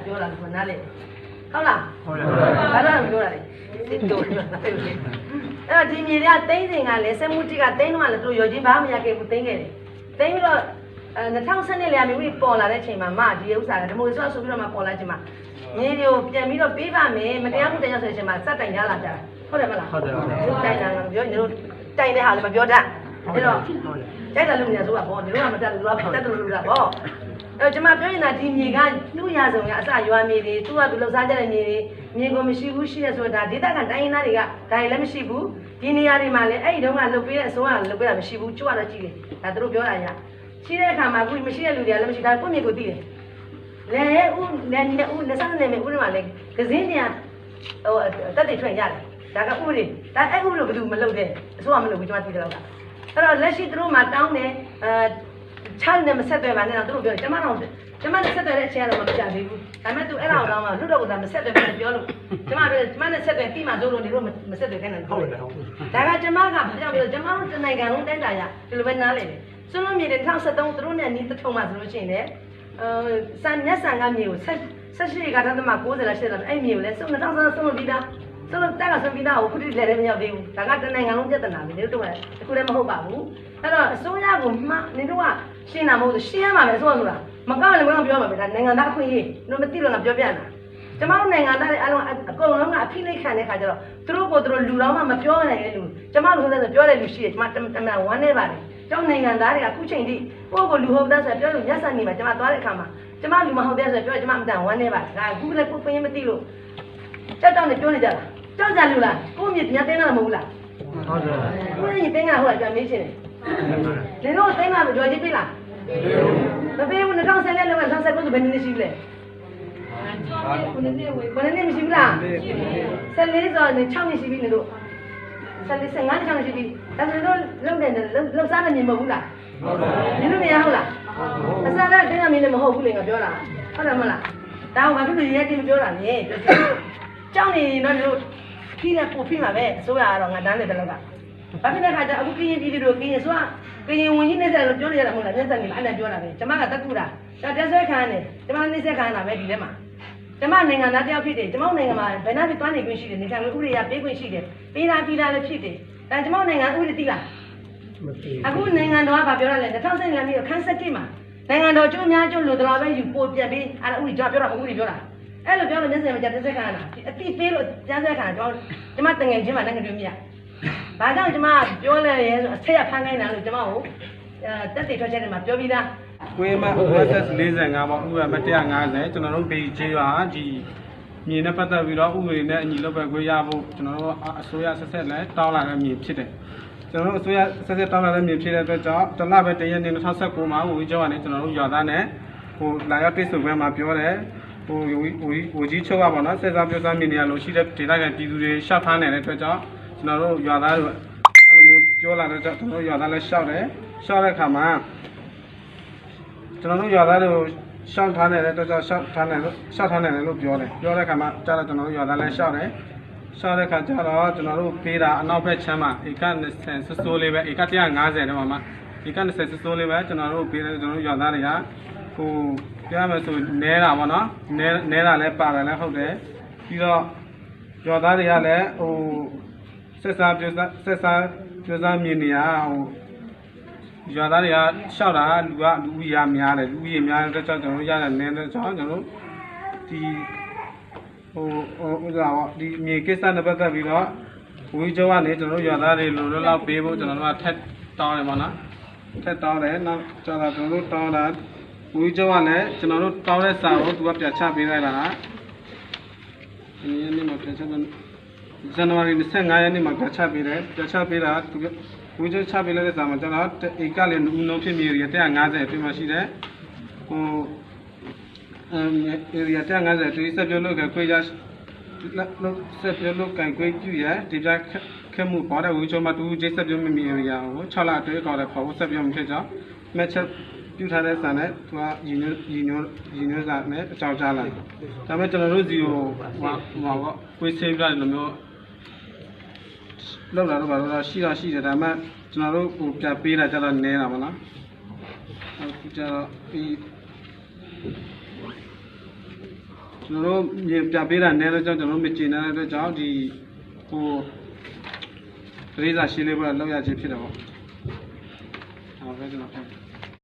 ပြောတာကနားလေဟုတ်လားဘာလို့ပြောတာလဲစစ်တို့ပြောတာလေအဲ့ဒီမြေတွေကသိန်းစင်ကလည်းစက်မှုတိကသိန်းတော့လည်းသူရောချင်းဘာမှမရခဲ့ဘူးသိန်းခဲ့တယ်သိန်းပြီးတော့2012လေအမျိုးကြီးပေါ်လာတဲ့အချိန်မှာဒီဥစ္စာကဒီမိုကရေစီဆိုပြီးတော့မှပေါ်လာချိန်မှာမြေတွေကိုပြန်ပြီးတော့ပေးပါမယ်မတရားမှုတရားဆိုတဲ့အချိန်မှာစက်တိုင်ရလာကြတာဟုတ်တယ်မလားဟုတ်တယ်တိုင်တာကပြောညီတို့တိုင်တဲ့ဟာလည်းမပြောတတ်အဲ့တော့ကြိုက်တယ်လို့ညာဆိုတာပေါ့ညီတို့ကမတက်လို့သူကတက်တယ်လို့ဆိုတာပေါ့အဲ့ကျွန်မပြောရင်ဒီမြေကသူ့ရာဇုံကအစရွာမြေတွေသူ့ကသူလှုပ်ရှားကြတဲ့မြေတွေမြေကိုမရှိဘူးရှိရဆိုတာဒေသခံတိုင်းရင်းသားတွေကဒါလည်းမရှိဘူးဒီနေရာတွေမှာလည်းအဲ့ဒီတုန်းကလှုပ်ပေးတဲ့အစိုးရကလှုပ်ပေးတာမရှိဘူးကြွတော့ကြည့်တယ်ဒါသူတို့ပြောတာညာရှိတဲ့အခါမှာအခုမရှိတဲ့လူတွေကလည်းမရှိဒါကိုယ့်မြေကိုသိတယ်လေဦးလည်းနေဦးလက်ဆက်နေမယ်ဦးတွေမှာလည်းကစင်းတွေကဟိုတက်တွေထွက်ရတယ်ဒါကဥပဒေဒါအဲ့ဥပဒေဘယ်သူမလုပ်တဲ့အစိုးရမလုပ်ဘူးကျွန်မသိတယ်တော့အဲ့တော့လက်ရှိသူတို့မှတောင်းတယ်ချားနေမဆက်သွယ်ပါနဲ့တော့သူတို့ပြောတယ်ကျွန်မနဲ့ဆက်သွယ်တဲ့အချိန်ကတော့မပြသေးဘူးဒါပေမဲ့သူအဲ့ဒါတော့မှလွတ်တော့ကမဆက်သွယ်ဘူးပြောလို့ကျွန်မနဲ့ဆက်သွယ်ပြီးမှတို့လို့နေတော့မဆက်သွယ်ခိုင်းတယ်ဟုတ်တယ်ဒါကကျွန်မကဘာကြောင့်ပြောကျွန်မတို့တနိုင်ငံလုံးတိုင်းတာရဒီလိုပဲနားလေတယ်စွန်းလုံးမြေတွေ2013သူတို့နဲ့နီးတထုံမှဆိုလို့ရှိရင်လည်းစံမျက်စံကမြေကို18ကတည်းက90လောက်ရှိတယ်အဲ့မြေကိုလည်း2013ဆုံးလို့ပြီးသားဆိုတော့တက်ကဆုံးပြီးသားကိုခုထိလည်းမရောက်သေးဘူးဒါကတနိုင်ငံလုံးပြဿနာပဲနေတို့ကအခုလည်းမဟုတ်ပါဘူးအဲ့တော့အစိုးရကနေတို့ကရှင်းတာမဟုတ်ဘူးရှင်းရမှာပဲအစိုးရဆိုတာမကောက်လည်းမကောက်ပြောမှာပဲဒါနိုင်ငံသားအခွင့်အရေးတို့မသိလို့ငါပြောပြတာကျမတို့နိုင်ငံသားတွေအားလုံးအကုန်လုံးကအဖိနှိတ်ခံတဲ့ခါကျတော့သူတို့ကိုသူတို့လူတော်မှမပြောနိုင်တဲ့လူကျမတို့ဆိုလည်းပြောတဲ့လူရှိတယ်ကျမတမန်ဝမ်းနေပါတယ်ကျောင်းနိုင်ငံသားတွေကအခုချိန်ထိကိုယ့်ကိုလူဟုတ်သားဆိုပြောလို့ညက်ဆက်နေမှာကျမသွားတဲ့အခါမှာကျမလူမဟုတ်တဲ့ဆိုပြောကျမမတန်ဝမ်းနေပါတယ်ဒါအခုလည်းကိုယ်ဖင်းမသိလို့ကြောက်တောင်းနေပြောနေကြတာကြောက်ကြလို့လားကိုယ့်မြေပြန်တင်းတာမဟုတ်လားဟုတ်တယ်ကိုယ့်မြေတင်းတာဟုတ်လားပြန်မေးချင်တယ်လေတို့တင်းတာကြော်ကြည့်ပြီလားမပေးဘူး2010နဲ့လောက်2019ဆိုဘယ်နည်းရှိလဲခုနှစ်နှစ်မရှိဘူးလား14ဆိုနေ6နှစ်ရှိပြီလေတို့15နှစ်ရှိပြီဒါဆိုတော့လုံးတယ်လုံးစားနေမဟုတ်ဘူးလားဟုတ်တယ်ဒီလိုမရဟုတ်လားအစားကတင်းတာမင်းလည်းမဟုတ်ဘူးလေငါပြောတာဟုတ်တယ်မလားဒါကဘာဖြစ်လို့ရဲတင်းမပြောတာလဲကြောက်နေတော့တို့ဖိနေပို့ဖိမှာပဲအစိုးရကတော့ငါတန်းနေတယ်လောက်ကဘာဖြစ်တဲ့ခါကျအခုကရင်ပြည်သူတို့ကရင်ဆိုကရင်ဝင်ကြီးနေတဲ့လို့ပြောနေရတာမဟုတ်လားမျက်စက်နေအဲ့နဲ့ပြောတာပဲကျမကတက်ကူတာဒါတက်ဆွဲခံရတယ်ကျမနှိမ့်ဆက်ခံရတာပဲဒီထဲမှာကျမနိုင်ငံသားတယောက်ဖြစ်တယ်ကျမနိုင်ငံမှာဘယ်နှဖြစ်သွားနေခွင့်ရှိတယ်နေထိုင်ခွင့်ဥပဒေရပေးခွင့်ရှိတယ်ပေးတာလည်းဖြစ်တယ်ဒါကျမနိုင်ငံဥပဒေသိလားမသိအခုနိုင်ငံတော်ကဗာပြောရလဲ2010လမ်းပြီးတော့ခန်းဆက်တိမှာနိုင်ငံတော်ကျိုးများကျိုးလို့တော်ပဲယူပို့ပြက်ပြီးအဲ့ဒါဥပဒေကြောပြောတာဥပဒေပြောတာအဲ့လိုပြောလို့မျက်စင်မကြတက်ဆက်ခံရတာအတိပေးလို့ကြားဆက်ခံရတော့ကျမတငယ်ချင်းမှနိုင်ငံတွင်းမြတ်ဘာကြောင့်ကျမပြောလဲရဲဆိုအထက်ရဖမ်းခိုင်းတာလို့ကျမကိုတက်တေထွက်ချက်တွေမှာပြောပြီးသားကိုယ်မှ OSS 45ပေါ့ဥပမာ150ကျွန်တော်တို့ပေချေးရွာဒီမြေနဲ့ပတ်သက်ပြီးတော့ဥပဒေနဲ့အညီလုပ်ပဲခွင့်ရဖို့ကျွန်တော်တို့အစိုးရဆက်ဆက်လဲတောင်းလာတဲ့မြေဖြစ်တယ်ကျွန်တော်တို့အစိုးရဆက်ဆက်တောင်းလာတဲ့မြေဖြစ်တဲ့အတွက်ကြောင့်တလပဲတရက်နေ့2019မှာဝီကျော်ကနေကျွန်တော်တို့ရွာသားနဲ့ဟိုလာရောက်တွေ့ဆုံပွဲမှာပြောတယ်ဟိုဝီကြီးချုပ်ကပေါ့နော်ဆက်စားပြောစားမြေနေရာလို့ရှိတဲ့ဒေသခံပြည်သူတွေရှောက်ထားနေတဲ့အတွက်ကြောင့်ကျွန်တော်တို့ရွာသားတို့အဲ့လိုမျိုးပြောလာတဲ့ကြောင့်ကျွန်တော်တို့ရွာသားလည်းရှောက်တယ်ရှောက်တဲ့အခါမှာကျွန်တော်တို့ရွာသားတွေကိုရှောက်ထားနေတဲ့အတွက်ကြောင့်ရှောက်ထားနေလို့ပြောတဲ့အခါမှာကြားတော့ကျွန်တော်တို့ရွာသားလည်းရှောက်တယ်ရှောက်တဲ့အခါကျတော့ကျွန်တော်တို့ပေးတာအနောက်ဘက်ချမ်းမှာဧက20စိုးလေးပဲဧက150တဲ့မှာမှာဧက20စိုးလေးပဲကျွန်တော်တို့ပေးတယ်ကျွန်တော်တို့ရွာသားတွေကဟိုပြောရမယ်ဆိုနဲတာပေါ့နော်နဲတာလည်းပါတယ်လည်းဟုတ်တယ်ပြီးတော့ရွာသားတွေကလည်းဟိုဆက်စားမြင်နေရဟိုရွာသားတွေကရှောက်တာလူဦးရေများတယ်လူဦးရေများတဲ့ကြောင့်ကျွန်တော်တို့ရတယ်နည်းတဲ့ကြောင့်ကျွန်တော်တို့ဒီဥစ္စာပေါ့ဒီမြေကိစ္စနဲ့ပတ်သက်ပြီးတော့ဝီကျော်ကနေကျွန်တော်တို့ရွာသားတွေလိုလောက်ပေးဖို့ကျွန်တော်တို့ကထက်တောင်းတယ်ပေါ့နော်ထက်တောင်းတယ်နောက်ကျတော့ကျွန်တော်တို့တောင်းတာဝီကျော်ကလည်းကျွန်တော်တို့တောင်းတဲ့စာကိုသူကပြချပေးလိုက်တာဒီနေ့မှာပြချတဲ့ဇန်နဝါရီ25ရက်နေ့မှာပြချပေးတယ်ပြချပေးတာသူဝီကျော်ချပေးလိုက်တဲ့စာမှာကျွန်တော်ဧကလည်းလူဦးလုံးဖြစ်မြေရ150အပြင်မှာရှိတယ်ဟိုဧရိယာ150တူဆက်ပြောလို့ကခွေးရလို့ဆက်ပြောလို့ကန်ခွေးကျူရဒီပြခဲမှုပေါ်တဲ့ဝီကျော်မှာတူจิตဆက်ပြောမမီဧရိယာကို6လအတွင်းကောက်တဲ့ပေါ်ဆက်ပြောမဖြစ်ကြောင်းမက်ချက်ပြုထားတဲ့စာနဲ့သူကရည်ညွှန်းစာနဲ့အကြောင်းကြားလာတယ်ဒါပေမဲ့ကျွန်တော်တို့စီကိုဟိုပေါ့ခွေးဆေးပြတယ်လို့မျိုးလောက်လာတော့ဘာလို့ရှိတယ်ဒါပေမဲ့ကျွန်တော်တို့ဟိုပြပေးတာကျတော့နည်းတာပေါ့နော်အခုကျတော့ဒီ ကျွန်တော်တို့ပြပေးတာနဲ့တော့ကျွန်တော်တို့မကျေနပ်တဲ့အတွက်ကြောင့်ဒီဟိုတရေစာရှင်းလေးပွဲလောက်ရခြင်းဖြစ်တယ်ပေါ့ဟုတ်ကဲ့ကျွန်တော်